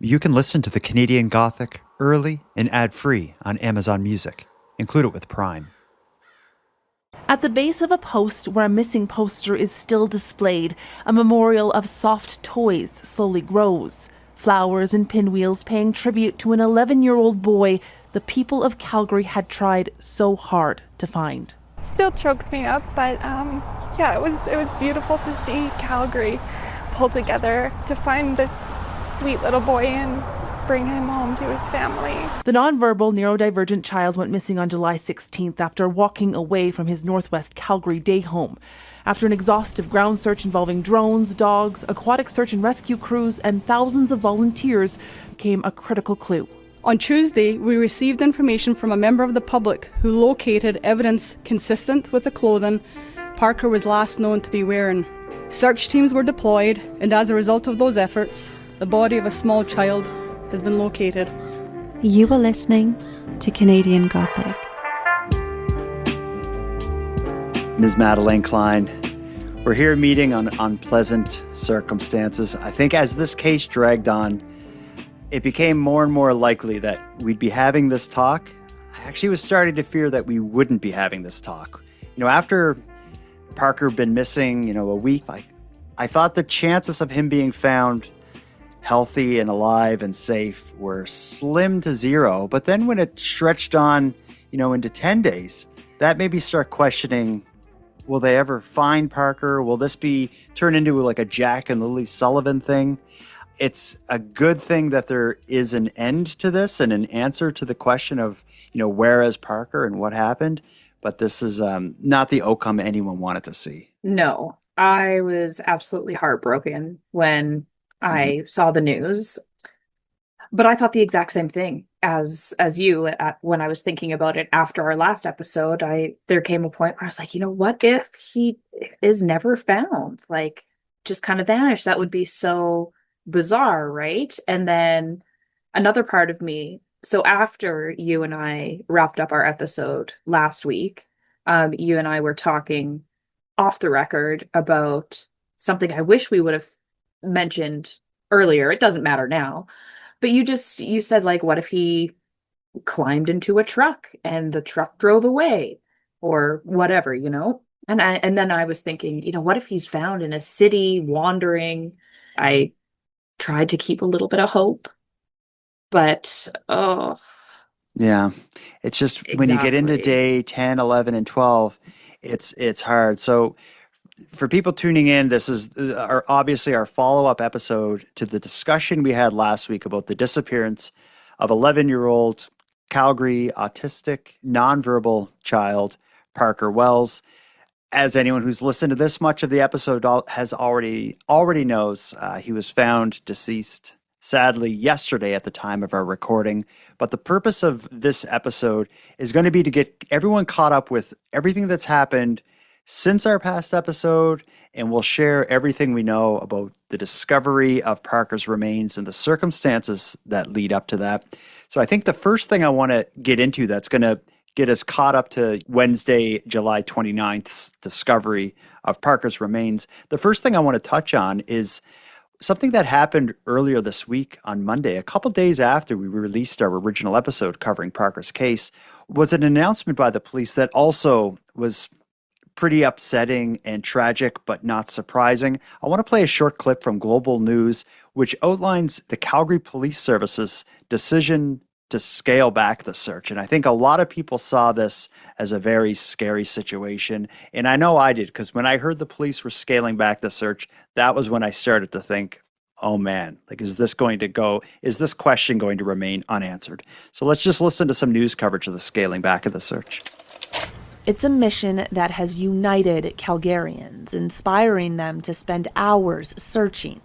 You can listen to the Canadian Gothic early and ad-free on Amazon Music. Include it with Prime. At the base of a post where a missing poster is still displayed, a memorial of soft toys slowly grows. Flowers and pinwheels paying tribute to an 11-year-old boy the people of Calgary had tried so hard to find. Still chokes me up, but it was beautiful to see Calgary pull together to find this sweet little boy and bring him home to his family. The nonverbal neurodivergent child went missing on July 16th after walking away from his northwest Calgary day home. After an exhaustive ground search involving drones, dogs, aquatic search and rescue crews, and thousands of volunteers, came a critical clue. On Tuesday, we received information from a member of the public who located evidence consistent with the clothing Parker was last known to be wearing. Search teams were deployed, and as a result of those efforts, the body of a small child has been located. You are listening to Canadian Gothic. Ms. Madeleine Klein, we're here meeting on unpleasant circumstances. I think as this case dragged on, it became more and more likely that we'd be having this talk. I actually was starting to fear that we wouldn't be having this talk. After Parker been missing, a week, I thought the chances of him being found healthy and alive and safe were slim to zero. But then when it stretched on, into 10 days, that made me start questioning, will they ever find Parker? Will this be turned into like a Jack and Lily Sullivan thing? It's a good thing that there is an end to this and an answer to the question of, where is Parker and what happened? But this is not the outcome anyone wanted to see. No, I was absolutely heartbroken when I saw the news. But I thought the exact same thing as you when I was thinking about it after our last episode. There came a point where I was like, what if he is never found? Like, just kind of vanished? That would be so bizarre, right? And then another part of me, so after you and I wrapped up our episode last week, you and I were talking off the record about something I wish we would have mentioned earlier. It doesn't matter now, but you said, like, what if he climbed into a truck and the truck drove away or whatever, and then I was thinking, what if he's found in a city wandering? I tried to keep a little bit of hope, but yeah, it's just exactly. When you get into day 10, 11, and 12, it's hard. So for people tuning in, this is obviously our follow-up episode to the discussion we had last week about the disappearance of 11-year-old Calgary autistic nonverbal child Parker Wells. As anyone who's listened to this much of the episode has already knows, he was found deceased, sadly, yesterday at the time of our recording. But the purpose of this episode is going to be to get everyone caught up with everything that's happened since our past episode, and we'll share everything we know about the discovery of Parker's remains and the circumstances that lead up to that. So I think the first thing I want to get into that's going to get us caught up to Wednesday, July 29th's discovery of Parker's remains. The first thing I want to touch on is something that happened earlier this week on Monday, a couple days after we released our original episode covering Parker's case, was an announcement by the police that also was pretty upsetting and tragic, but not surprising. I want to play a short clip from Global News, which outlines the Calgary Police Service's decision to scale back the search. And I think a lot of people saw this as a very scary situation. And I know I did, because when I heard the police were scaling back the search, that was when I started to think, oh man, like, is this question going to remain unanswered? So let's just listen to some news coverage of the scaling back of the search. It's a mission that has united Calgarians, inspiring them to spend hours searching,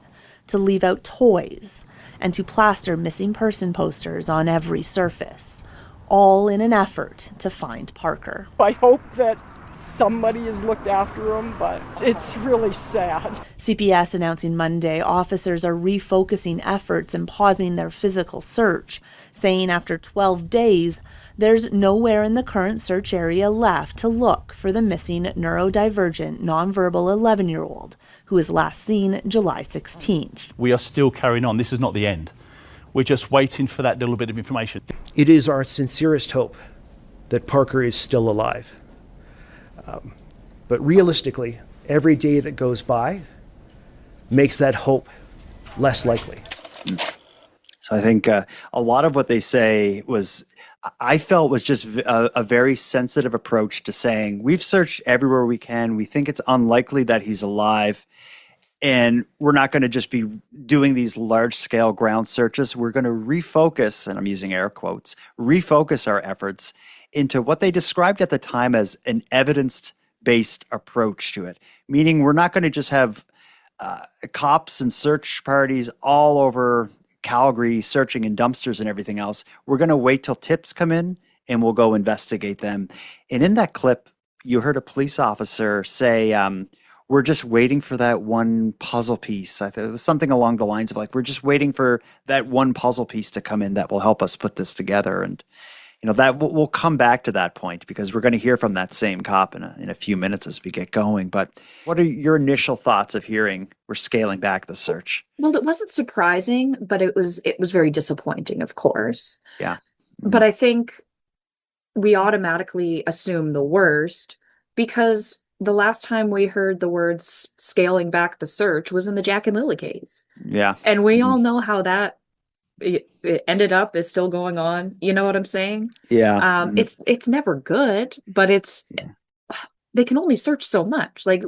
to leave out toys, and to plaster missing person posters on every surface, all in an effort to find Parker. I hope that somebody has looked after him, but it's really sad. CPS announcing Monday officers are refocusing efforts and pausing their physical search, saying after 12 days, there's nowhere in the current search area left to look for the missing neurodivergent, nonverbal 11-year-old who was last seen July 16th. We are still carrying on. This is not the end. We're just waiting for that little bit of information. It is our sincerest hope that Parker is still alive. But realistically, every day that goes by makes that hope less likely. So I think a lot of what they say I felt was just a very sensitive approach to saying, we've searched everywhere we can. We think it's unlikely that he's alive. And we're not going to just be doing these large scale ground searches. We're going to refocus, and I'm using air quotes, refocus our efforts into what they described at the time as an evidence-based approach to it. Meaning we're not going to just have cops and search parties all over Calgary searching in dumpsters and everything else. We're going to wait till tips come in and we'll go investigate them. And in that clip, you heard a police officer say, we're just waiting for that one puzzle piece. I thought it was something along the lines of like, we're just waiting for that one puzzle piece to come in that will help us put this together. And, that we'll come back to that point because we're going to hear from that same cop in a few minutes as we get going. But what are your initial thoughts of hearing we're scaling back the search? Well, it wasn't surprising, but it was very disappointing, of course. Yeah. But I think we automatically assume the worst because the last time we heard the words scaling back the search was in the Jack and Lily case. Yeah. And we all know how that it ended up is still going on. You know what I'm saying? Yeah. It's never good, but they can only search so much. Like,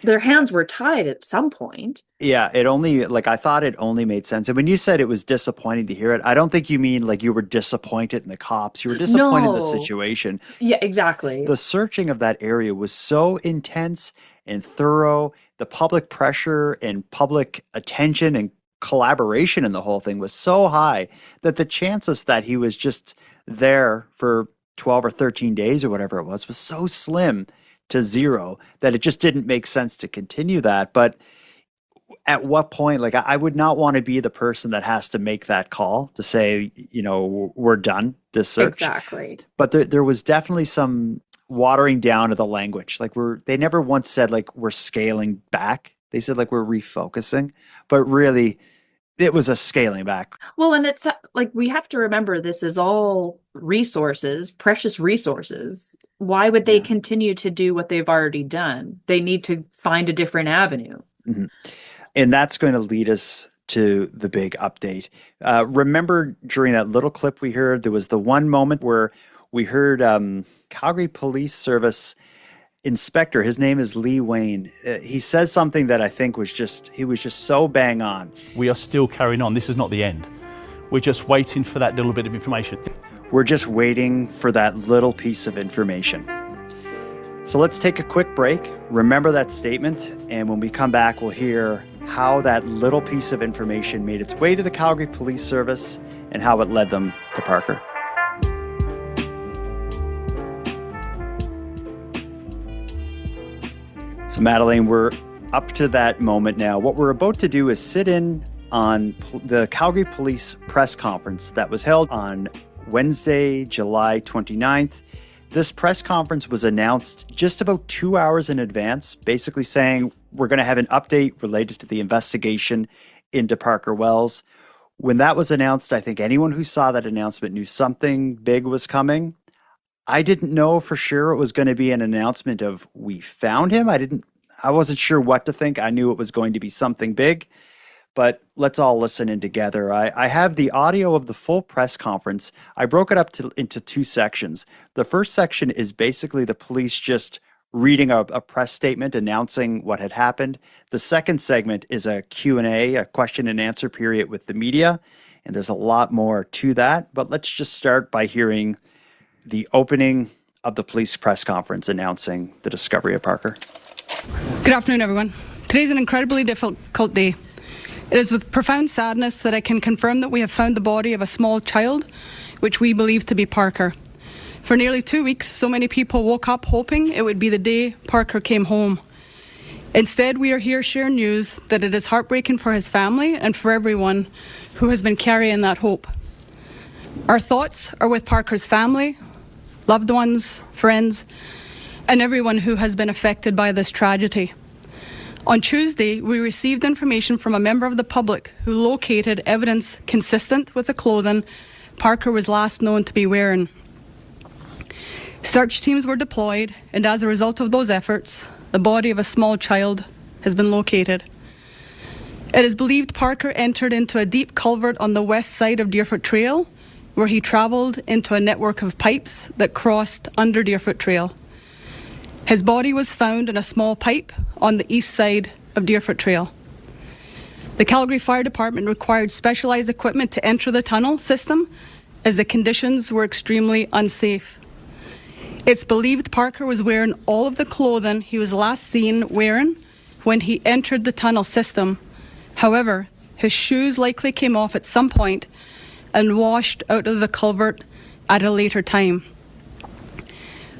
their hands were tied at some point. Yeah, I thought it only made sense. And when you said it was disappointing to hear it, I don't think you mean like you were disappointed in the cops. You were disappointed in the situation. Yeah, exactly. The searching of that area was so intense and thorough. The public pressure and public attention and collaboration in the whole thing was so high that the chances that he was just there for 12 or 13 days or whatever it was so slim to zero that it just didn't make sense to continue that. But at what point, like I would not want to be the person that has to make that call to say, we're done this search. Exactly. But there was definitely some watering down of the language. Like they never once said like we're scaling back. They said like we're refocusing, but really it was a scaling back. Well, and it's like we have to remember this is all resources, precious resources. Why would they continue to do what they've already done? They need to find a different avenue. Mm-hmm. And that's going to lead us to the big update. Remember during that little clip we heard, there was the one moment where we heard Calgary Police Service inspector, his name is Lee Wayne. He says something that I think he was just so bang on. We are still carrying on. This is not the end. We're just waiting for that little bit of information. We're just waiting for that little piece of information. So let's take a quick break. Remember that statement. And when we come back, we'll hear how that little piece of information made its way to the Calgary Police Service and how it led them to Parker. So Madeleine, we're up to that moment now. What we're about to do is sit in on the Calgary Police press conference that was held on Wednesday, July 29th. This press conference was announced just about 2 hours in advance, basically saying we're going to have an update related to the investigation into Parker Wells. When that was announced, I think anyone who saw that announcement knew something big was coming. I didn't know for sure it was going to be an announcement of we found him. I wasn't sure what to think. I knew it was going to be something big, but let's all listen in together. I have the audio of the full press conference. I broke it up into two sections. The first section is basically the police just reading a press statement announcing what had happened. The second segment is a Q&A, a question and answer period with the media, and there's a lot more to that. But let's just start by hearing the opening of the police press conference announcing the discovery of Parker. Good afternoon, everyone. Today's an incredibly difficult day. It is with profound sadness that I can confirm that we have found the body of a small child, which we believe to be Parker. For nearly 2 weeks, so many people woke up hoping it would be the day Parker came home. Instead, we are here sharing news that it is heartbreaking for his family and for everyone who has been carrying that hope. Our thoughts are with Parker's family, loved ones, friends, and everyone who has been affected by this tragedy. On Tuesday, we received information from a member of the public who located evidence consistent with the clothing Parker was last known to be wearing. Search teams were deployed, and as a result of those efforts, the body of a small child has been located. It is believed Parker entered into a deep culvert on the west side of Deerfoot Trail, where he travelled into a network of pipes that crossed under Deerfoot Trail. His body was found in a small pipe on the east side of Deerfoot Trail. The Calgary Fire Department required specialised equipment to enter the tunnel system as the conditions were extremely unsafe. It's believed Parker was wearing all of the clothing he was last seen wearing when he entered the tunnel system. However, his shoes likely came off at some point and washed out of the culvert at a later time.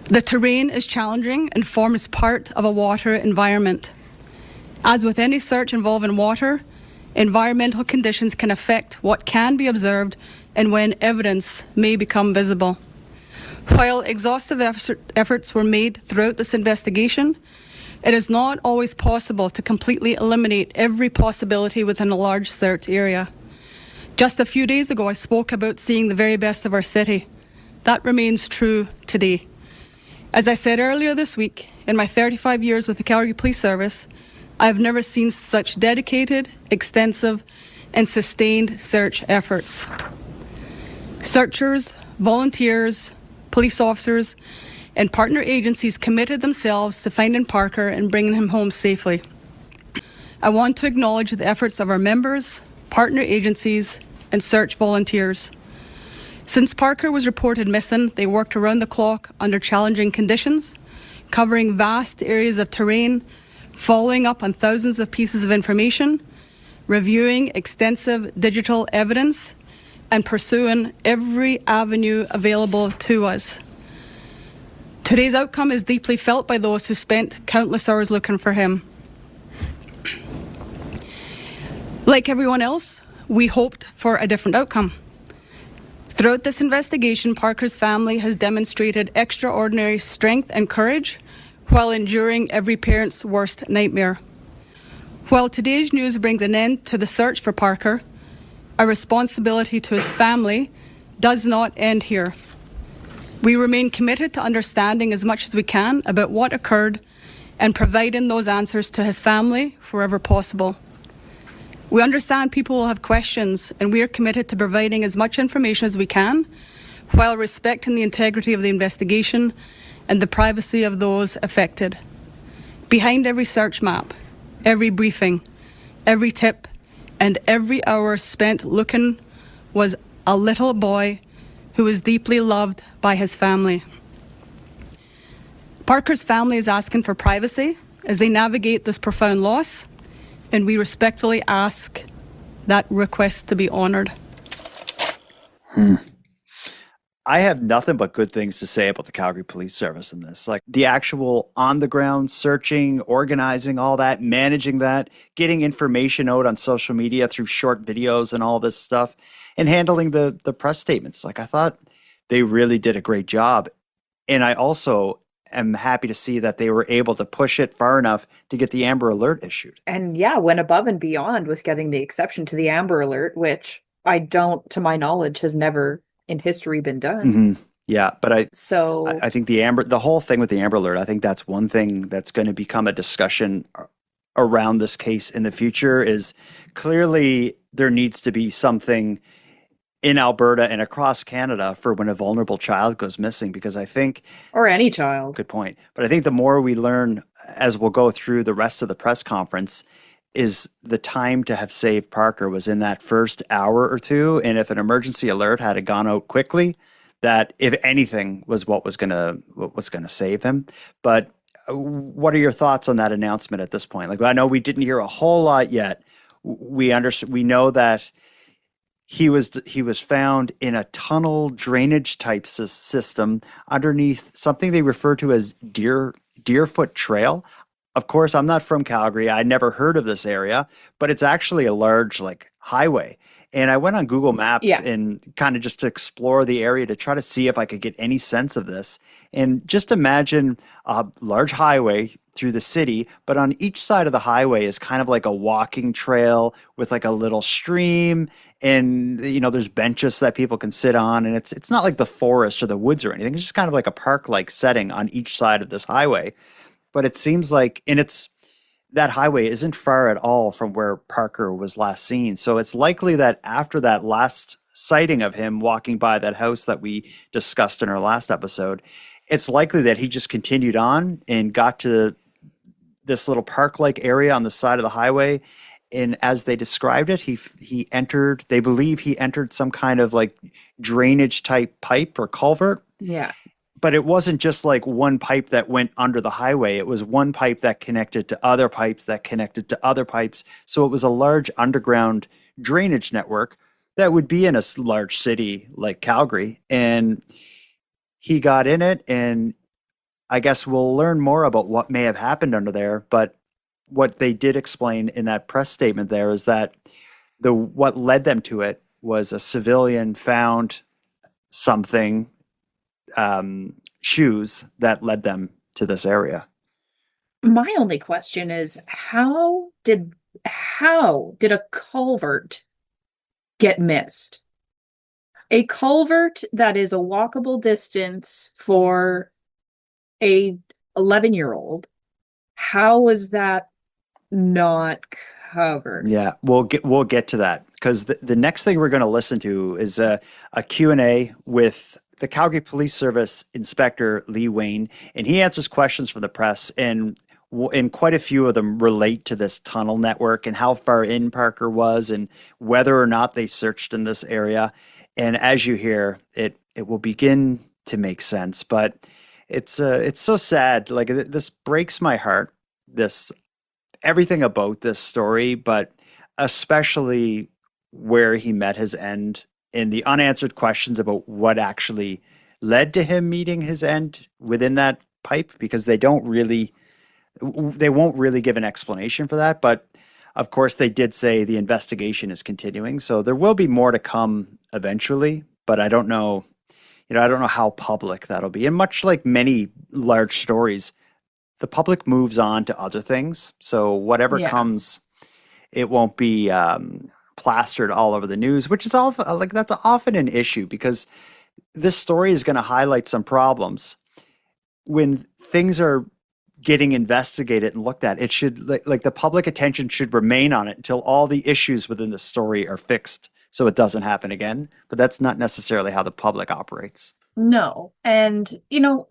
The terrain is challenging and forms part of a water environment. As with any search involving water, environmental conditions can affect what can be observed and when evidence may become visible. While exhaustive efforts were made throughout this investigation, it is not always possible to completely eliminate every possibility within a large search area. Just a few days ago, I spoke about seeing the very best of our city. That remains true today. As I said earlier this week, in my 35 years with the Calgary Police Service, I have never seen such dedicated, extensive, and sustained search efforts. Searchers, volunteers, police officers, and partner agencies committed themselves to finding Parker and bringing him home safely. I want to acknowledge the efforts of our members, partner agencies, and search volunteers. Since Parker was reported missing, they worked around the clock under challenging conditions, covering vast areas of terrain, following up on thousands of pieces of information, reviewing extensive digital evidence, and pursuing every avenue available to us. Today's outcome is deeply felt by those who spent countless hours looking for him. Like everyone else, we hoped for a different outcome. Throughout this investigation, Parker's family has demonstrated extraordinary strength and courage while enduring every parent's worst nightmare. While today's news brings an end to the search for Parker, our responsibility to his family does not end here. We remain committed to understanding as much as we can about what occurred and providing those answers to his family wherever possible. We understand people will have questions, and we are committed to providing as much information as we can while respecting the integrity of the investigation and the privacy of those affected. Behind every search map, every briefing, every tip, and every hour spent looking was a little boy who was deeply loved by his family. Parker's family is asking for privacy as they navigate this profound loss, and we respectfully ask that request to be honoured. I have nothing but good things to say about the Calgary Police Service in this. Like the actual on-the-ground searching, organizing all that, managing that, getting information out on social media through short videos and all this stuff, and handling the press statements. Like I thought they really did a great job. And I also am happy to see that they were able to push it far enough to get the Amber Alert issued. And yeah, went above and beyond with getting the exception to the Amber Alert, which to my knowledge, has never in history been done. Mm-hmm. Yeah, but I think the whole thing with the Amber Alert, I think that's one thing that's going to become a discussion around this case in the future. Is clearly there needs to be something in Alberta and across Canada for when a vulnerable child goes missing, because I think, or any child. Good point. But I think the more we learn as we'll go through the rest of the press conference is the time to have saved Parker was in that first hour or two. And if an emergency alert had gone out quickly, that if anything was what was gonna save him. But what are your thoughts on that announcement at this point? Like, I know we didn't hear a whole lot yet. We know that he was found in a tunnel drainage type system underneath something they refer to as Deerfoot Trail. Of course, I'm not from Calgary. I never heard of this area, but it's actually a large, like highway. And I went on Google Maps Yeah. and kind of just to explore the area to try to see if I could get any sense of this. And just imagine a large highway through the city, but on each side of the highway is kind of like a walking trail with like a little stream, and there's benches that people can sit on, and it's not like the forest or the woods or anything. It's just kind of like a park-like setting on each side of this highway. But it seems like, and that highway isn't far at all from where Parker was last seen. So it's likely that after that last sighting of him walking by that house that we discussed in our last episode, it's likely that he just continued on and got to this little park-like area on the side of the highway. And as they described it, they believe he entered some kind of like drainage type pipe or culvert. Yeah. But it wasn't just like one pipe that went under the highway. It was one pipe that connected to other pipes that connected to other pipes. So it was a large underground drainage network that would be in a large city like Calgary. And he got in it, and I guess we'll learn more about what may have happened under there. But what they did explain in that press statement there is that what led them to it was a civilian found something, shoes that led them to this area. My only question is, how did a culvert get missed? A culvert that is a walkable distance for a 11-year-old. How was that not covered? Yeah, we'll get to that, because the next thing we're going to listen to is a Q&A with the Calgary Police Service Inspector Lee Wayne, and he answers questions from the press, and quite a few of them relate to this tunnel network and how far in Parker was and whether or not they searched in this area. And as you hear, it will begin to make sense, but it's so sad. Like, this breaks my heart, everything about this story, but especially where he met his end and the unanswered questions about what actually led to him meeting his end within that pipe, because they won't really give an explanation for that. But of course, they did say the investigation is continuing, so there will be more to come eventually, but I don't know, I don't know how public that'll be. And much like many large stories, the public moves on to other things. So whatever comes, it won't be plastered all over the news, which is that's often an issue, because this story is going to highlight some problems. When things are getting investigated and looked at, it should like the public attention should remain on it until all the issues within the story are fixed, so it doesn't happen again. But that's not necessarily how the public operates. No. And,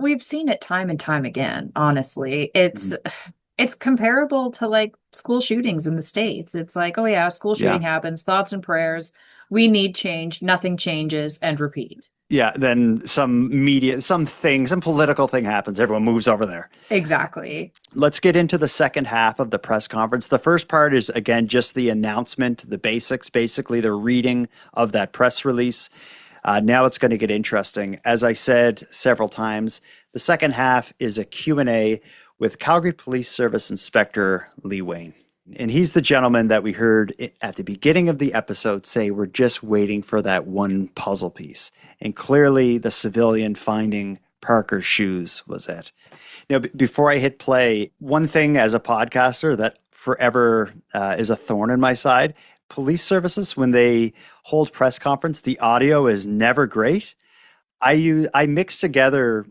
we've seen it time and time again, honestly. It's comparable to like school shootings in the States. It's like, oh yeah, school shooting happens, thoughts and prayers. We need change, nothing changes, and repeat. Yeah, then some political thing happens. Everyone moves over there. Exactly. Let's get into the second half of the press conference. The first part is, again, just the announcement, the basics, basically the reading of that press release. Now it's going to get interesting. As I said several times, the second half is a Q&A with Calgary Police Service Inspector Lee Wayne. And he's the gentleman that we heard at the beginning of the episode say, we're just waiting for that one puzzle piece. And clearly the civilian finding Parker's shoes was it. Now, before I hit play, one thing as a podcaster that forever is a thorn in my side, police services, when they hold press conference, the audio is never great. I mix together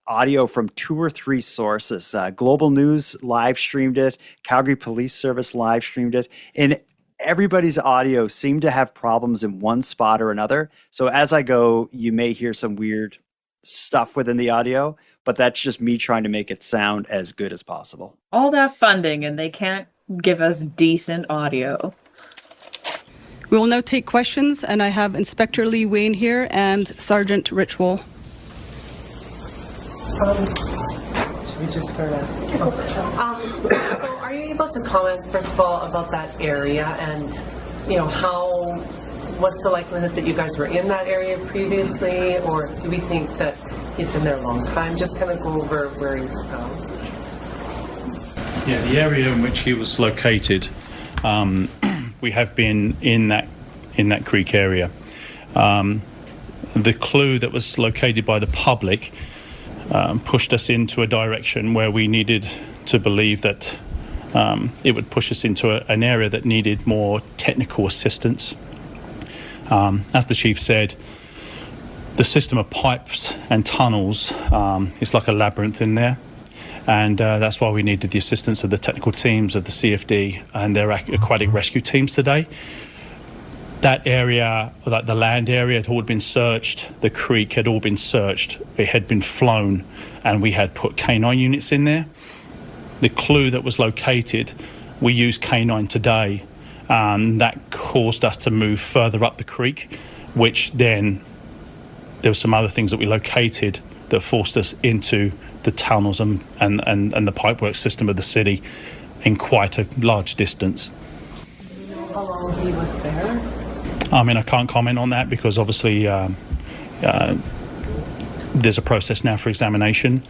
audio from 2 or 3 sources. Global News live streamed it. Calgary Police Service live streamed it. And everybody's audio seemed to have problems in one spot or another. So as I go, you may hear some weird stuff within the audio, but that's just me trying to make it sound as good as possible. All that funding and they can't give us decent audio. We will now take questions, and I have Inspector Lee Wayne here and Sergeant Richwell. Should we just start asking? So are you able to comment, first of all, about that area and, what's the likelihood that you guys were in that area previously, or do we think that you've been there a long time? Just kind of go over where he's found. Yeah, the area in which he was located we have been in that creek area. The clue that was located by the public pushed us into a direction where we needed to believe that it would push us into an area that needed more technical assistance. As the chief said, the system of pipes and tunnels is like a labyrinth in there, and that's why we needed the assistance of the technical teams of the CFD and their aquatic rescue teams today. That area, like the land area, had all been searched. The creek had all been searched. It had been flown, and we had put K9 units in there. The clue that was located, we used K9 today. That caused us to move further up the creek, which then there were some other things that we located that forced us into the tunnels and the pipework system of the city in quite a large distance. How long he was there? I mean, I can't comment on that because obviously there's a process now for examination.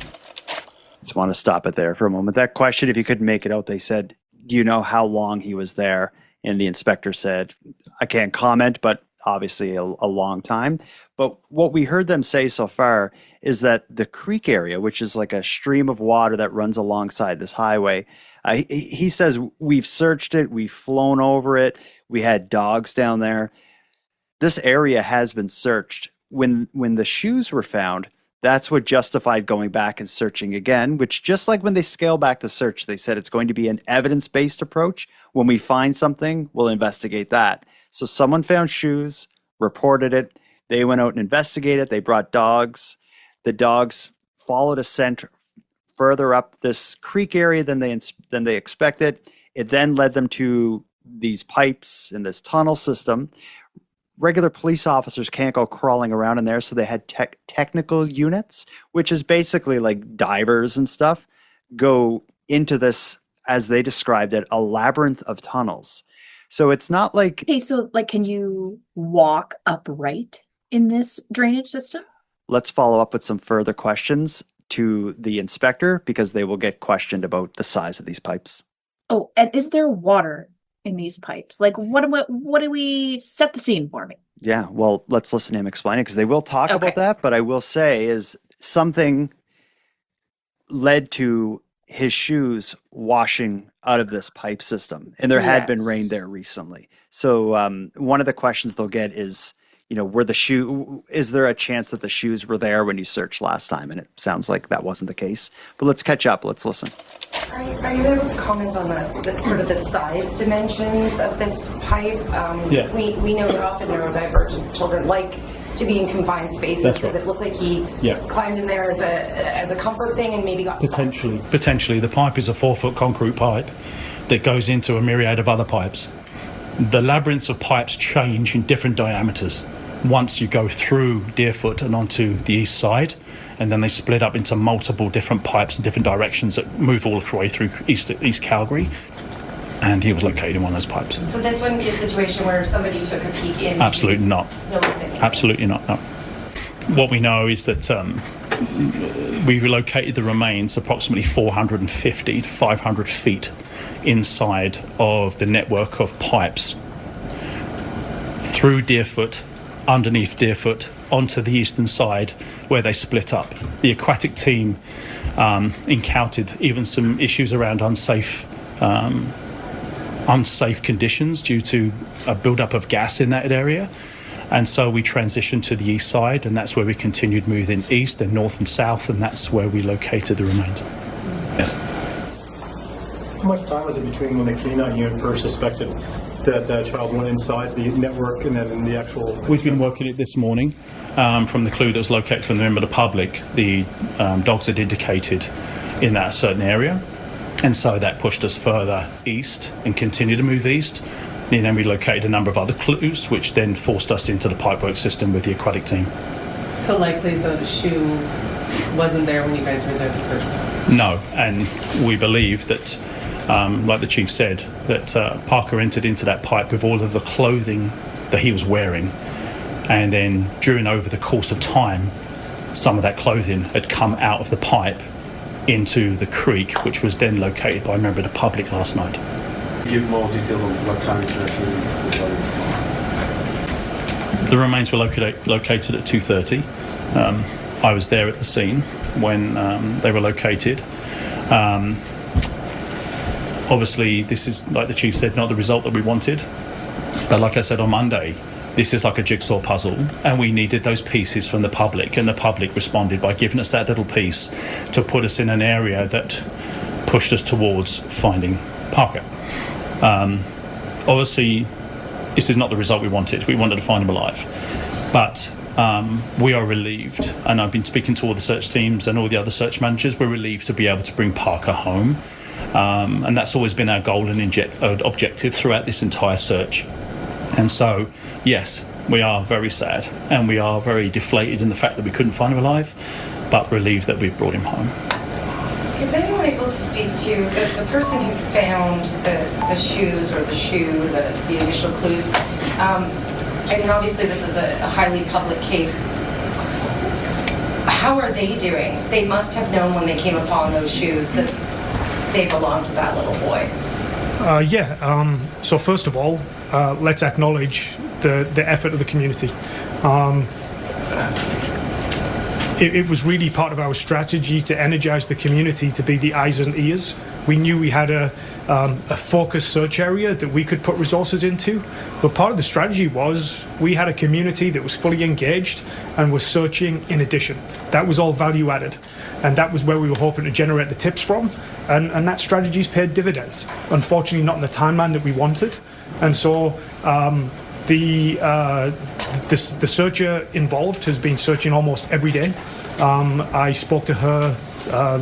Just want to stop it there for a moment. That question, if you couldn't make it out, they said, do you know how long he was there? And the inspector said, I can't comment, but obviously a long time. But what we heard them say so far is that the creek area, which is like a stream of water that runs alongside this highway, he says, we've searched it, we've flown over it, we had dogs down there. This area has been searched. When the shoes were found, that's what justified going back and searching again, which just like when they scale back the search, they said it's going to be an evidence-based approach. When we find something, we'll investigate that. So someone found shoes, reported it. They went out and investigated. They brought dogs. The dogs followed a scent further up this creek area than they expected. It then led them to these pipes in this tunnel system. Regular police officers can't go crawling around in there, so they had technical units, which is basically like divers and stuff, go into this, as they described it, a labyrinth of tunnels. So it's not like... Okay, so like, can you walk upright in this drainage system? Let's follow up with some further questions to the inspector because they will get questioned about the size of these pipes. Oh, and is there water in these pipes? Like, what do we set the scene for me? Yeah, well, let's listen to him explain it because they will talk about that. But I will say is something led to his shoes washing out of this pipe system, and there had been rain there recently. So one of the questions they'll get is, you know, is there a chance that the shoes were there when you searched last time? And it sounds like that wasn't the case. But let's catch up. Let's listen. Are you able to comment on the sort of the size dimensions of this pipe? We know that often neurodivergent children like to be in confined spaces. That's right. Does it look like he climbed in there as a comfort thing and maybe got Potentially. Potentially. The pipe is a 4-foot concrete pipe that goes into a myriad of other pipes. The labyrinths of pipes change in different diameters once you go through Deerfoot and onto the east side, and then they split up into multiple different pipes in different directions that move all the way through East Calgary, and he was located in one of those pipes. So this wouldn't be a situation where somebody took a peek in? Absolutely not. Absolutely not, no. What we know is that we relocated the remains approximately 450 to 500 feet inside of the network of pipes through Deerfoot, underneath Deerfoot, onto the eastern side where they split up. The aquatic team encountered even some issues around unsafe conditions due to a buildup of gas in that area. And so we transitioned to the east side, and that's where we continued moving east and north and south, and that's where we located the remains. Yes. How much time was it between when the K9 unit first suspected that the child went inside the network and then in the actual... We've been working it this morning from the clue that was located from the member of the public. The dogs had indicated in that certain area, and so that pushed us further east and continued to move east. And then we located a number of other clues, which then forced us into the pipework system with the aquatic team. So likely the shoe wasn't there when you guys were there the first time? No, and we believe that, like the chief said, that Parker entered into that pipe with all of the clothing that he was wearing, and then over the course of time, some of that clothing had come out of the pipe into the creek, which was then located by a member of the public last night. give more details on what time exactly the body was found? The remains were located at 2:30. I was there at the scene when they were located. Obviously, this is, like the chief said, not the result that we wanted. But like I said on Monday, this is like a jigsaw puzzle, and we needed those pieces from the public, and the public responded by giving us that little piece to put us in an area that pushed us towards finding Parker. Obviously, this is not the result we wanted. We wanted to find him alive. But we are relieved, and I've been speaking to all the search teams and all the other search managers. We're relieved to be able to bring Parker home. And that's always been our goal and objective throughout this entire search. And so, yes, we are very sad, and we are very deflated in the fact that we couldn't find him alive, but relieved that we've brought him home. Is anyone able to speak to the person who found the shoes or the shoe, the initial clues? I mean, obviously this is a highly public case. How are they doing? They must have known when they came upon those shoes that they belonged to that little boy. So first of all, let's acknowledge the effort of the community. It was really part of our strategy to energize the community to be the eyes and ears. We knew we had a focused search area that we could put resources into, but part of the strategy was we had a community that was fully engaged and was searching in addition. That was all value added, and that was where we were hoping to generate the tips from, and that strategy's paid dividends. Unfortunately, not in the timeline that we wanted, and so the searcher involved has been searching almost every day. I spoke to her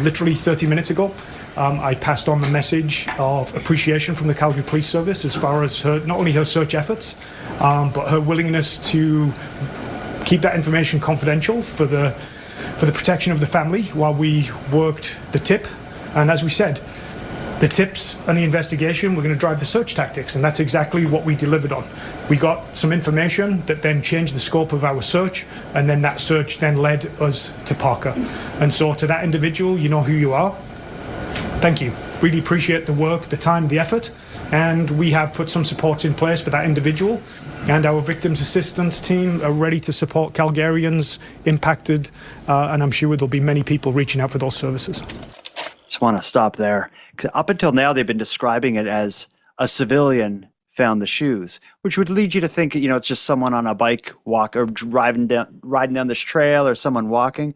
literally 30 minutes ago. I passed on the message of appreciation from the Calgary Police Service as far as not only her search efforts, but her willingness to keep that information confidential for the protection of the family while we worked the tip. And as we said, the tips and the investigation were going to drive the search tactics, and that's exactly what we delivered on. We got some information that then changed the scope of our search, and then that search then led us to Parker. And so to that individual, you know who you are. Thank you. Really appreciate the work, the time, the effort, and we have put some supports in place for that individual, and our victims assistance team are ready to support Calgarians impacted, and I'm sure there'll be many people reaching out for those services. Just want to stop there. 'Cause up until now, they've been describing it as a civilian found the shoes, which would lead you to think, it's just someone on a bike or riding down this trail or someone walking.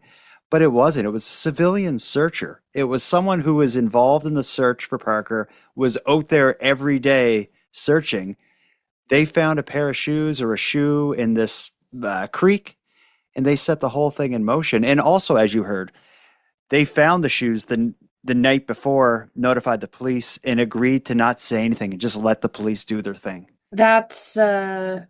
But it wasn't. It was a civilian searcher. It was someone who was involved in the search for Parker, was out there every day searching. They found a pair of shoes or a shoe in this creek, and they set the whole thing in motion. And also, as you heard, they found the shoes the night before, notified the police, and agreed to not say anything and just let the police do their thing. That's a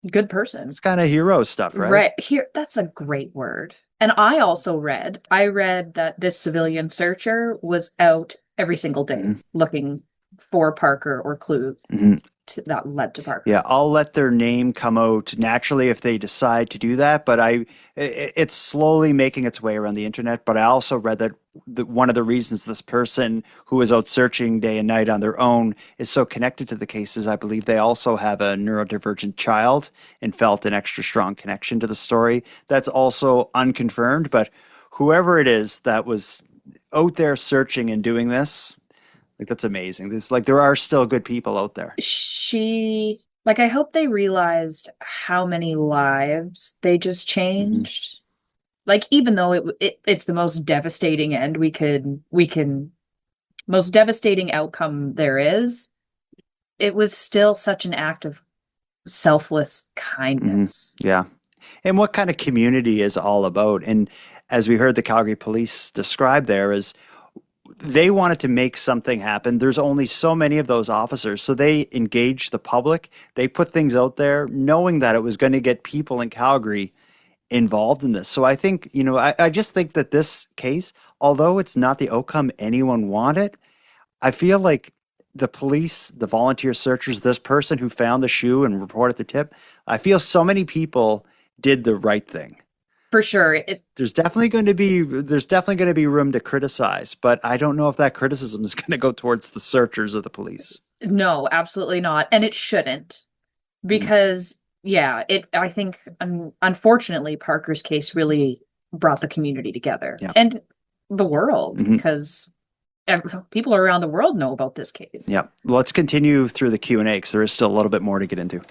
good person. It's kind of hero stuff, right? Right. Here, that's a great word. And I read that this civilian searcher was out every single day looking for Parker or clues that led to Parker. Yeah, I'll let their name come out naturally if they decide to do that, but it's slowly making its way around the internet. But I also read that one of the reasons this person who is out searching day and night on their own is so connected to the cases, I believe they also have a neurodivergent child and felt an extra strong connection to the story. That's also unconfirmed, but whoever it is that was out there searching and doing this, that's amazing. There are still good people out there. I hope they realized how many lives they just changed. Even though it's the most devastating end most devastating outcome there is, it was still such an act of selfless kindness. Yeah. And what kind of community is all about? And as we heard the Calgary police describe there is, they wanted to make something happen. There's only so many of those officers. So they engaged the public. They put things out there knowing that it was going to get people in Calgary involved in this. So I think, I just think that this case, although it's not the outcome anyone wanted, I feel like the police, the volunteer searchers, this person who found the shoe and reported the tip, I feel so many people did the right thing. For sure. There's definitely going to be room to criticize, but I don't know if that criticism is going to go towards the searchers or the police. No, absolutely not. And it shouldn't. Because I think unfortunately Parker's case really brought the community together and the world, because people around the world know about this case. Yeah. Let's continue through the Q&A because there is still a little bit more to get into.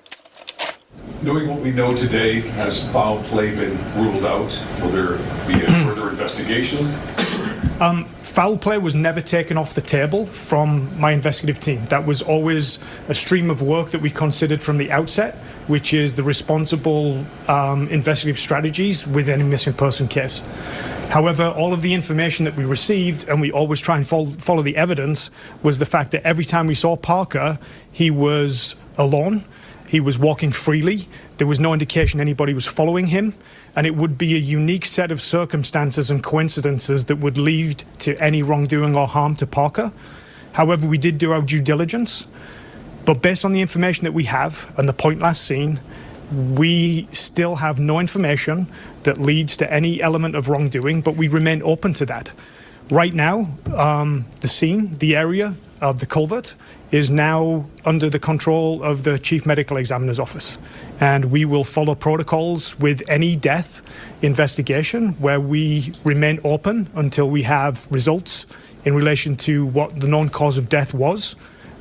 Knowing what we know today, has foul play been ruled out? Will there be a further investigation? Foul play was never taken off the table from my investigative team. That was always a stream of work that we considered from the outset, which is the responsible investigative strategies with any missing person case. However, all of the information that we received, and we always try and follow the evidence, was the fact that every time we saw Parker, he was alone. He was walking freely. There was no indication anybody was following him. And it would be a unique set of circumstances and coincidences that would lead to any wrongdoing or harm to Parker. However, we did do our due diligence. But based on the information that we have and the point last seen, we still have no information that leads to any element of wrongdoing, but we remain open to that. Right now, the scene, the area of the culvert is now under the control of the Chief Medical Examiner's office. And we will follow protocols with any death investigation where we remain open until we have results in relation to what the known cause of death was.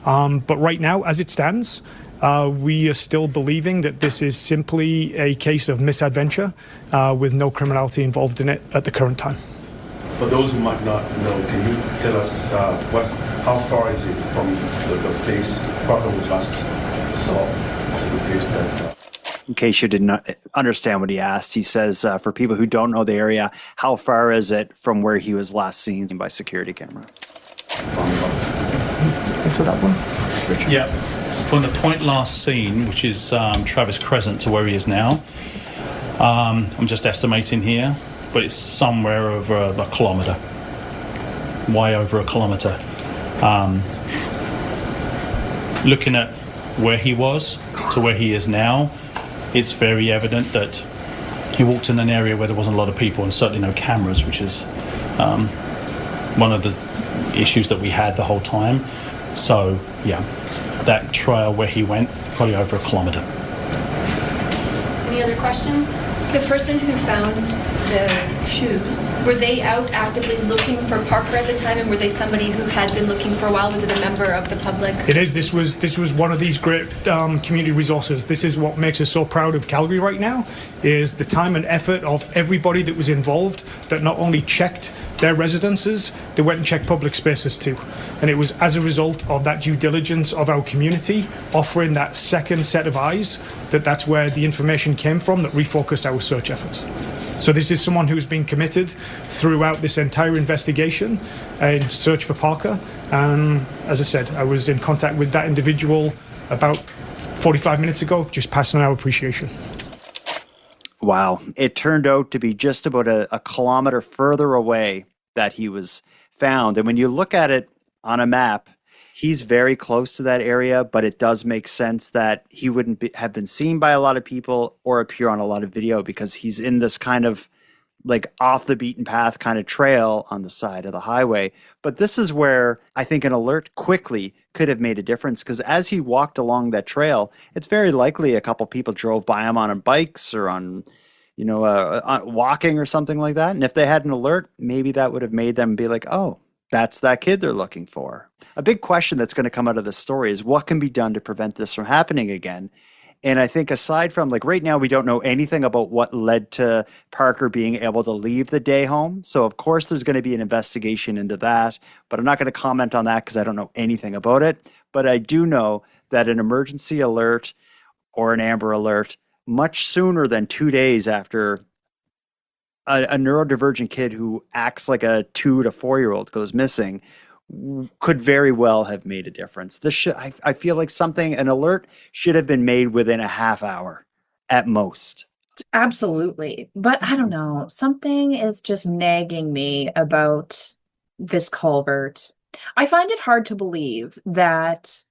But right now, as it stands, we are still believing that this is simply a case of misadventure with no criminality involved in it at the current time. For those who might not know, can you tell us how far is it from the place Parker was last saw to the place that... In case you did not understand what he asked, he says, for people who don't know the area, how far is it from where he was last seen by security camera? Answer that one, Richard. Yeah, from the point last seen, which is Travis Crescent, to where he is now, I'm just estimating here, but it's somewhere over a kilometre, way over a kilometre. Looking at where he was to where he is now, it's very evident that he walked in an area where there wasn't a lot of people and certainly no cameras, which is one of the issues that we had the whole time. So, yeah, that trail where he went, probably over a kilometre. Any other questions? The person who found the shoes, were they out actively looking for Parker at the time, and were they somebody who had been looking for a while? Was it a member of the public? It is. This was one of these great community resources. This is what makes us so proud of Calgary right now, is the time and effort of everybody that was involved, that not only checked their residences, they went and checked public spaces too. And it was as a result of that due diligence of our community offering that second set of eyes that's where the information came from that refocused our search efforts. So this is someone who's been committed throughout this entire investigation and search for Parker. As I said, I was in contact with that individual about 45 minutes ago, just passing our appreciation. Wow. It turned out to be just about a kilometer further away that he was found. And when you look at it on a map, he's very close to that area, but it does make sense that he wouldn't have been seen by a lot of people or appear on a lot of video because he's in this kind of like off the beaten path kind of trail on the side of the highway. But this is where I think an alert quickly could have made a difference, because as he walked along that trail, it's very likely a couple people drove by him on bikes or on, walking or something like that. And if they had an alert, maybe that would have made them be like, oh, that's that kid they're looking for. A big question that's going to come out of this story is what can be done to prevent this from happening again? And I think aside from, like, right now, we don't know anything about what led to Parker being able to leave the day home. So, of course, there's going to be an investigation into that. But I'm not going to comment on that because I don't know anything about it. But I do know that an emergency alert or an Amber Alert much sooner than 2 days after a neurodivergent kid who acts like a 2 to 4 year old goes missing could very well have made a difference. I feel like an alert should have been made within a half hour at most. Absolutely. But I don't know. Something is just nagging me about this culvert. I find it hard to believe that,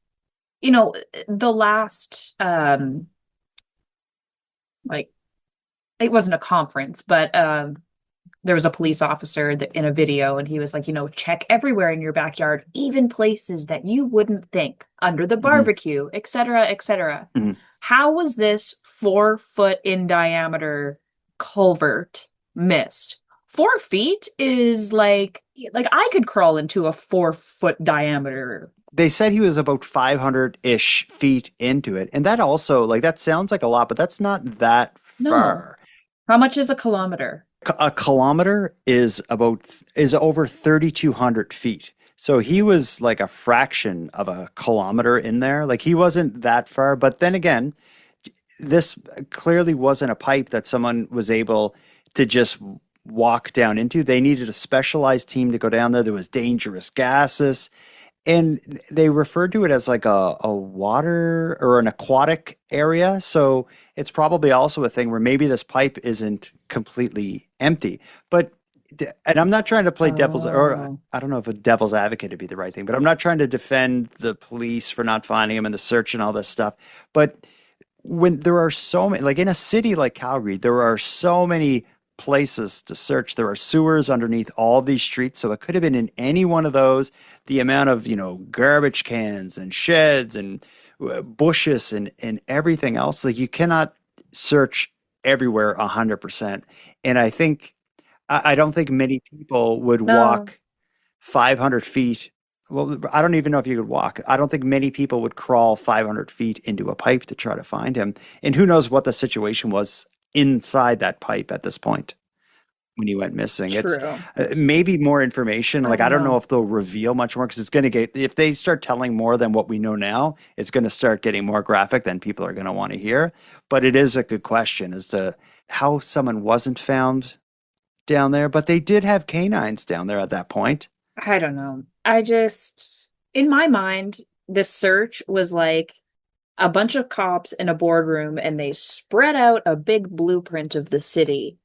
the last, it wasn't a conference, but there was a police officer that, in a video, and he was like, check everywhere in your backyard, even places that you wouldn't think, under the barbecue, et cetera, et cetera. How was this 4-foot in diameter culvert missed? 4 feet is like I could crawl into a 4-foot diameter. They said he was about 500-ish feet into it. And that also, that sounds like a lot, but that's not that far. How much is a kilometer? A kilometer is over 3,200 feet. So he was like a fraction of a kilometer in there. Like, he wasn't that far. But then again, this clearly wasn't a pipe that someone was able to just walk down into. They needed a specialized team to go down there. There was dangerous gases. And they referred to it as like a water or an aquatic area. So it's probably also a thing where maybe this pipe isn't completely empty. But, and I'm not trying to play devil's, or I don't know if a devil's advocate would be the right thing, but I'm not trying to defend the police for not finding him and the search and all this stuff. But when there are so many, like in a city like Calgary, there are so many places to search. There are sewers underneath all these streets, so it could have been in any one of those. The amount of garbage cans and sheds and bushes and everything else, like, you cannot search everywhere 100%. And I don't think many people would walk 500 feet. Well, I don't even know if you could walk. I don't think many people would crawl 500 feet into a pipe to try to find him. And who knows what the situation was inside that pipe at this point when he went missing. True. It's maybe more information. Like, I don't know if they'll reveal much more, because it's going to get, if they start telling more than what we know now, it's going to start getting more graphic than people are going to want to hear. But it is a good question as to how someone wasn't found down there. But they did have canines down there at that point. I don't know. In my mind, this search was like a bunch of cops in a boardroom, and they spread out a big blueprint of the city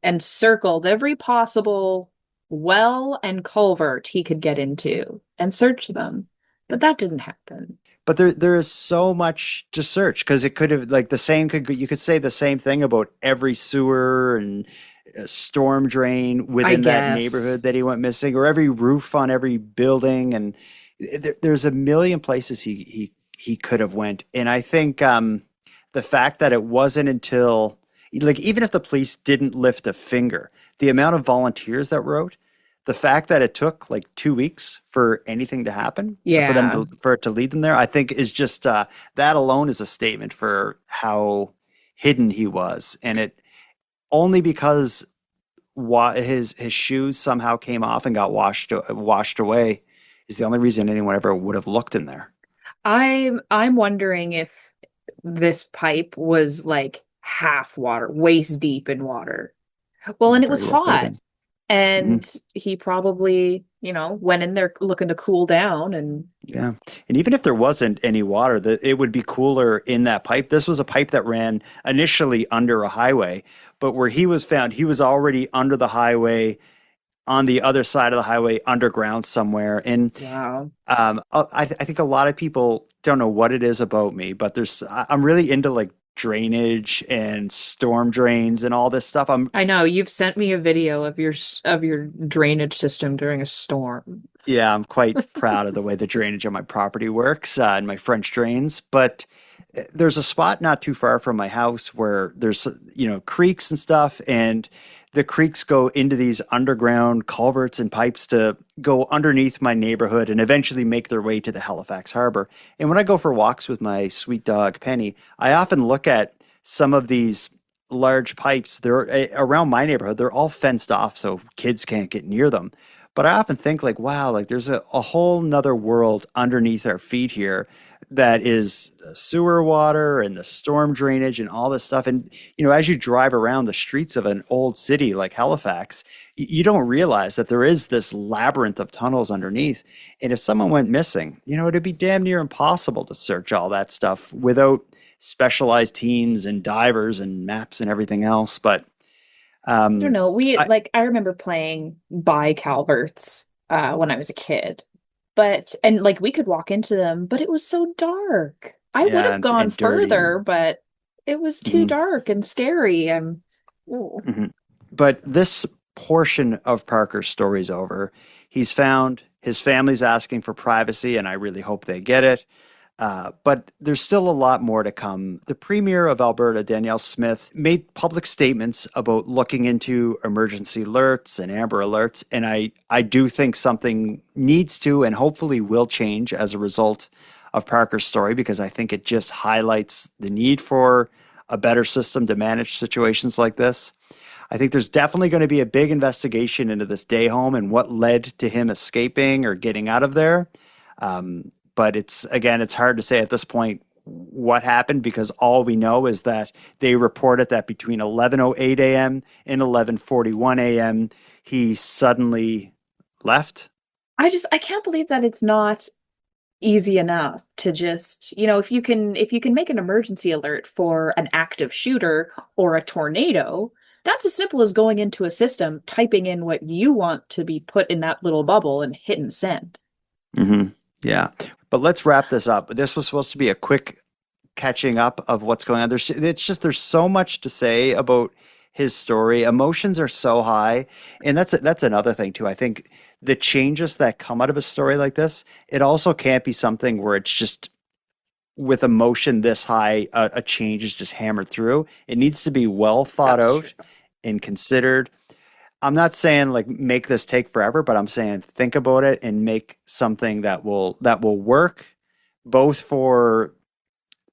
and circled every possible well and culvert he could get into and search them. But that didn't happen. But there is so much to search, because it could have, like, you could say the same thing about every sewer and storm drain within that neighborhood that he went missing, or every roof on every building. And there's a million places he could have went. And I think the fact that it wasn't until, like, even if the police didn't lift a finger, the amount of volunteers that wrote, the fact that it took like 2 weeks for anything to happen, for it to lead them there, I think is just that alone is a statement for how hidden he was. And it only because his shoes somehow came off and got washed away is the only reason anyone ever would have looked in there. I'm wondering if this pipe was like half water, waist deep in water. Well, and it was hot. And he probably, went in there looking to cool down. And yeah. And even if there wasn't any water, it would be cooler in that pipe. This was a pipe that ran initially under a highway, but where he was found, he was already under the highway, on the other side of the highway, underground somewhere. And wow. I think a lot of people don't know what it is about me, but I'm really into like drainage and storm drains and all this stuff. I know you've sent me a video of your drainage system during a storm. Yeah, I'm quite proud of the way the drainage on my property works and my French drains. But there's a spot not too far from my house where there's creeks and stuff, and the creeks go into these underground culverts and pipes to go underneath my neighborhood and eventually make their way to the Halifax Harbor. And when I go for walks with my sweet dog, Penny, I often look at some of these large pipes. They're around my neighborhood. They're all fenced off so kids can't get near them. But I often think like, wow, like there's a whole nother world underneath our feet here that is the sewer water and the storm drainage and all this stuff. And, as you drive around the streets of an old city like Halifax, you don't realize that there is this labyrinth of tunnels underneath. And if someone went missing, it'd be damn near impossible to search all that stuff without specialized teams and divers and maps and everything else. But I don't know. I remember playing by culverts when I was a kid. And we could walk into them, but it was so dark. I would have gone further, but it was too dark and scary. Mm-hmm. But this portion of Parker's story is over. He's found, his family's asking for privacy, and I really hope they get it. But there's still a lot more to come. The Premier of Alberta, Danielle Smith, made public statements about looking into emergency alerts and Amber Alerts. And I do think something needs to and hopefully will change as a result of Parker's story, because I think it just highlights the need for a better system to manage situations like this. I think there's definitely going to be a big investigation into this day home and what led to him escaping or getting out of there. But it's hard to say at this point what happened, because all we know is that they reported that between 11:08 a.m. and 11:41 a.m. he suddenly left. I can't believe that it's not easy enough to just, if you can make an emergency alert for an active shooter or a tornado, that's as simple as going into a system, typing in what you want to be put in that little bubble and hitting send. Mm-hmm. Yeah. But let's wrap this up. This was supposed to be a quick catching up of what's going on. There's so much to say about his story. Emotions are so high. And that's another thing too. I think the changes that come out of a story like this, it also can't be something where it's just with emotion this high, a change is just hammered through. It needs to be well thought out and considered. I'm not saying like make this take forever, but I'm saying think about it and make something that will work both for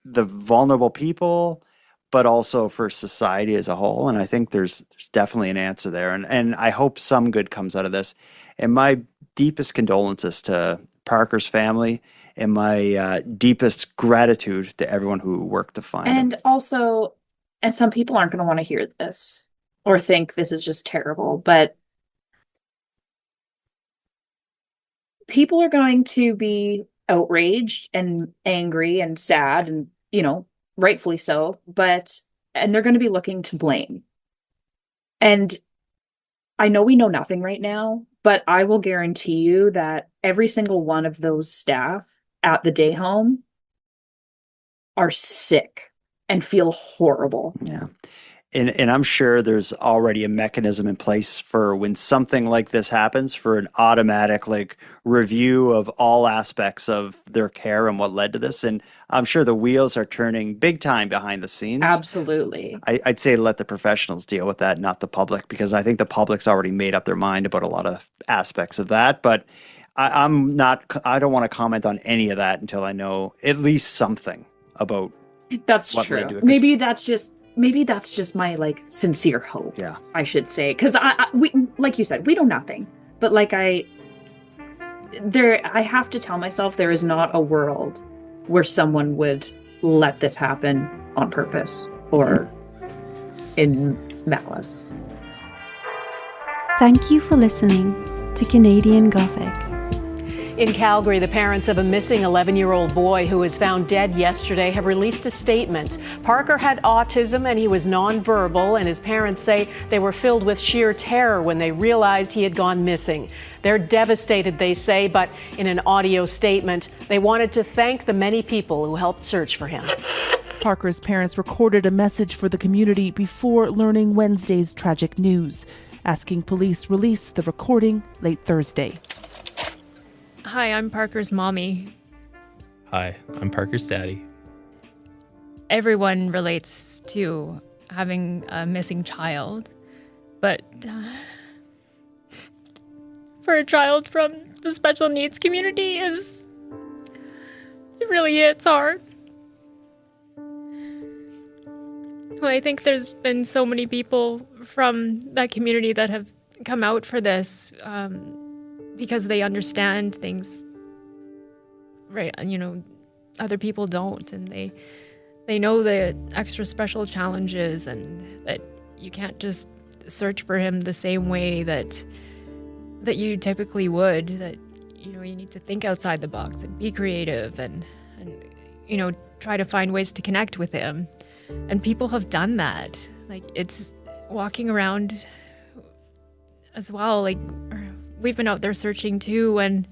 the vulnerable people, but also for society as a whole. And I think there's definitely an answer there. And I hope some good comes out of this. And my deepest condolences to Parker's family, and my deepest gratitude to everyone who worked to find him. And also, and some people aren't going to want to hear this or think this is just terrible, but people are going to be outraged and angry and sad and, rightfully so, and they're going to be looking to blame. And I know we know nothing right now, but I will guarantee you that every single one of those staff at the day home are sick and feel horrible. Yeah. And I'm sure there's already a mechanism in place for when something like this happens, for an automatic review of all aspects of their care and what led to this. And I'm sure the wheels are turning big time behind the scenes. Absolutely. I'd say let the professionals deal with that, not the public, because I think the public's already made up their mind about a lot of aspects of that. But I don't want to comment on any of that until I know at least something about that's what true. led to it. Maybe that's just my sincere hope. Yeah, I should say, because we, like you said, we know nothing. But I have to tell myself there is not a world where someone would let this happen on purpose or in malice. Thank you for listening to Canadian Gothic. In Calgary, the parents of a missing 11-year-old boy who was found dead yesterday have released a statement. Parker had autism and he was nonverbal, and his parents say they were filled with sheer terror when they realized he had gone missing. They're devastated, they say, but in an audio statement, they wanted to thank the many people who helped search for him. Parker's parents recorded a message for the community before learning Wednesday's tragic news, asking police release the recording late Thursday. Hi, I'm Parker's mommy. Hi, I'm Parker's daddy. Everyone relates to having a missing child, but for a child from the special needs community it really hits hard. Well, I think there's been so many people from that community that have come out for this, because they understand things, right? Other people don't, and they know the extra special challenges, and that you can't just search for him the same way that you typically would. That you need to think outside the box and be creative, and try to find ways to connect with him. And people have done that. It's walking around as well. We've been out there searching too, and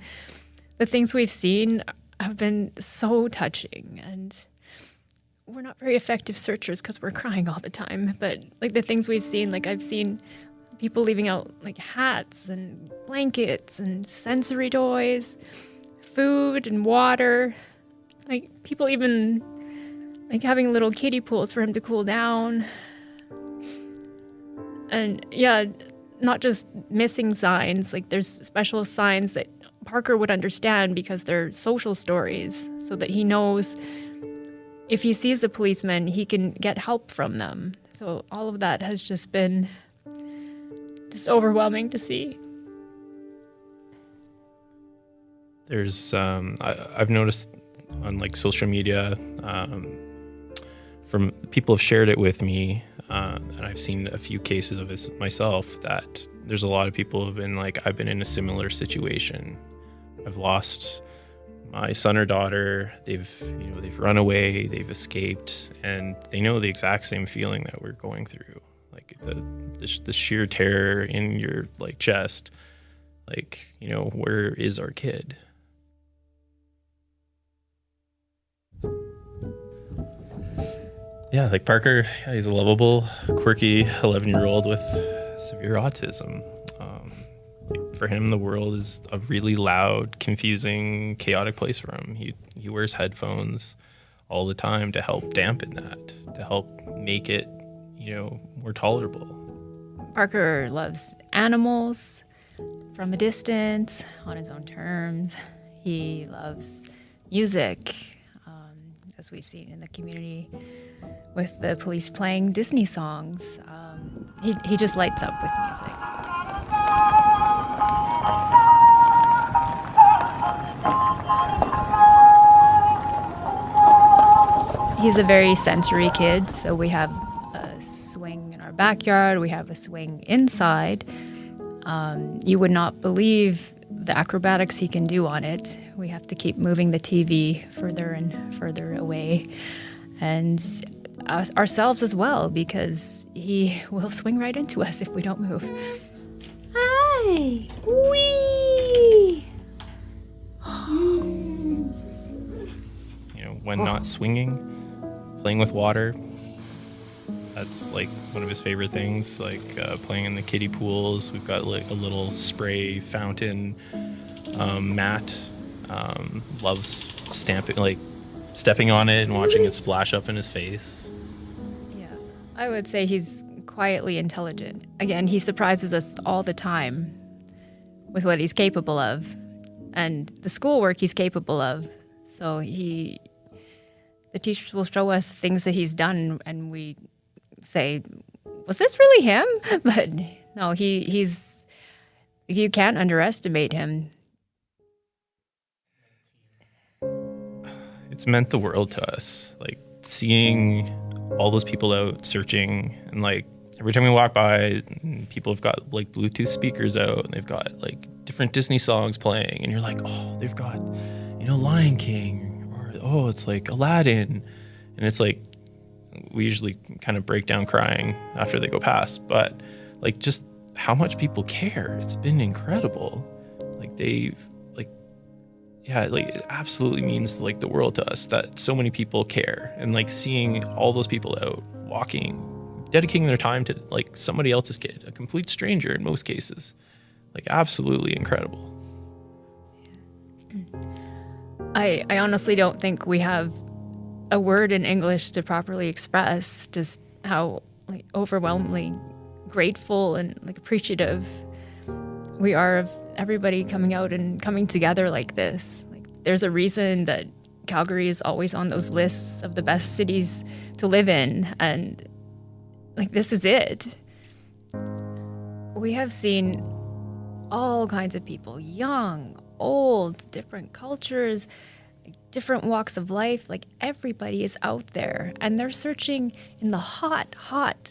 the things we've seen have been so touching. And we're not very effective searchers because we're crying all the time. But like the things we've seen, like I've seen people leaving out like hats and blankets and sensory toys, food and water. Like people even like having little kiddie pools for him to cool down. And yeah, not just missing signs, like there's special signs that Parker would understand because they're social stories, so that he knows if he sees a policeman, he can get help from them. So all of that has just been just overwhelming to see. There's, I've noticed on like social media, from people have shared it with me, and I've seen a few cases of this myself, that there's a lot of people who have been like, I've been in a similar situation. I've lost my son or daughter. They've run away, they've escaped, and they know the exact same feeling that we're going through. Like the sheer terror in your like chest, like, where is our kid? Yeah, like Parker, he's a lovable, quirky 11-year-old with severe autism. For him, the world is a really loud, confusing, chaotic place for him. He wears headphones all the time to help dampen that, to help make it, more tolerable. Parker loves animals from a distance, on his own terms. He loves music, as we've seen in the community with the police playing Disney songs. He just lights up with music. He's a very sensory kid, so we have a swing in our backyard, we have a swing inside. You would not believe the acrobatics he can do on it. We have to keep moving the TV further and further away. And ourselves as well, because he will swing right into us if we don't move. Hi! Wee! When not swinging, playing with water. That's like one of his favorite things, like playing in the kiddie pools. We've got like a little spray fountain mat. Loves stepping on it and watching it splash up in his face. Yeah, I would say he's quietly intelligent. Again, he surprises us all the time with what he's capable of and the schoolwork he's capable of. So the teachers will show us things that he's done and we say, was this really him? But no, he's you can't underestimate him. It's meant the world to us, like seeing all those people out searching, and like every time we walk by, people have got like Bluetooth speakers out and they've got like different Disney songs playing, and you're like, oh, they've got, Lion King, or oh, it's like Aladdin, and it's like we usually kind of break down crying after they go past, but like just how much people care, it's been incredible. Like it absolutely means like the world to us that so many people care, and like seeing all those people out walking, dedicating their time to like somebody else's kid, a complete stranger in most cases, like absolutely incredible. I honestly don't think we have a word in English to properly express just how like overwhelmingly grateful and like appreciative we are of everybody coming out and coming together like this. Like, there's a reason that Calgary is always on those lists of the best cities to live in, and like this is it. We have seen all kinds of people, young, old, different cultures, different walks of life. Like everybody is out there and they're searching in the hot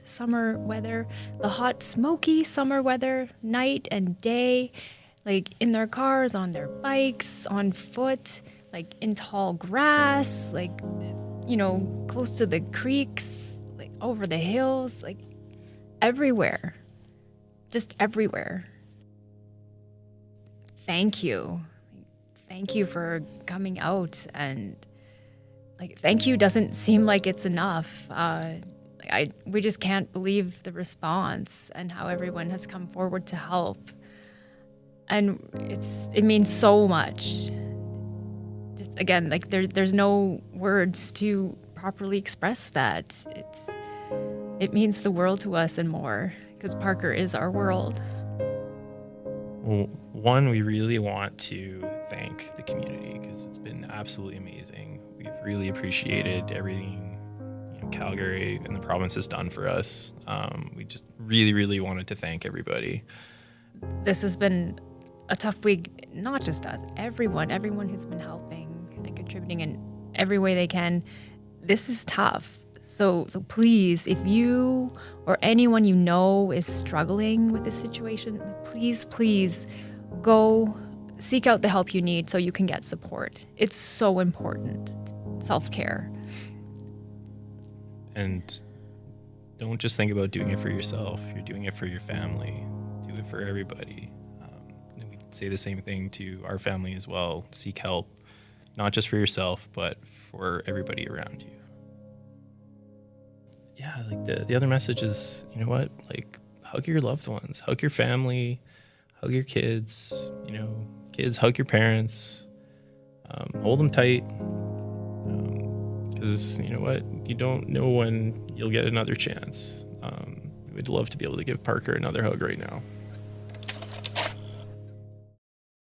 summer weather, the hot, smoky summer weather, night and day, like in their cars, on their bikes, on foot, like in tall grass, like, close to the creeks, like over the hills, like everywhere, just everywhere. Thank you. Thank you for coming out and like, thank you doesn't seem like it's enough. We just can't believe the response and how everyone has come forward to help. And it means so much. Just again, like there's no words to properly express that. It means the world to us and more, because Parker is our world. Well, one, we really want to thank the community because it's been absolutely amazing. We've really appreciated everything Calgary and the province has done for us. We just really, really wanted to thank everybody. This has been a tough week, not just us, everyone who's been helping and contributing in every way they can. This is tough. So please, if you or anyone you know is struggling with this situation, please go seek out the help you need so you can get support. It's so important. Self-care. And don't just think about doing it for yourself. You're doing it for your family. Do it for everybody. And we say the same thing to our family as well. Seek help, not just for yourself, but for everybody around you. Yeah, like the other message is, you know what? Like, hug your loved ones, hug your family, hug your kids. Kids, hug your parents. Hold them tight. Because you know what? You don't know when you'll get another chance. We'd love to be able to give Parker another hug right now.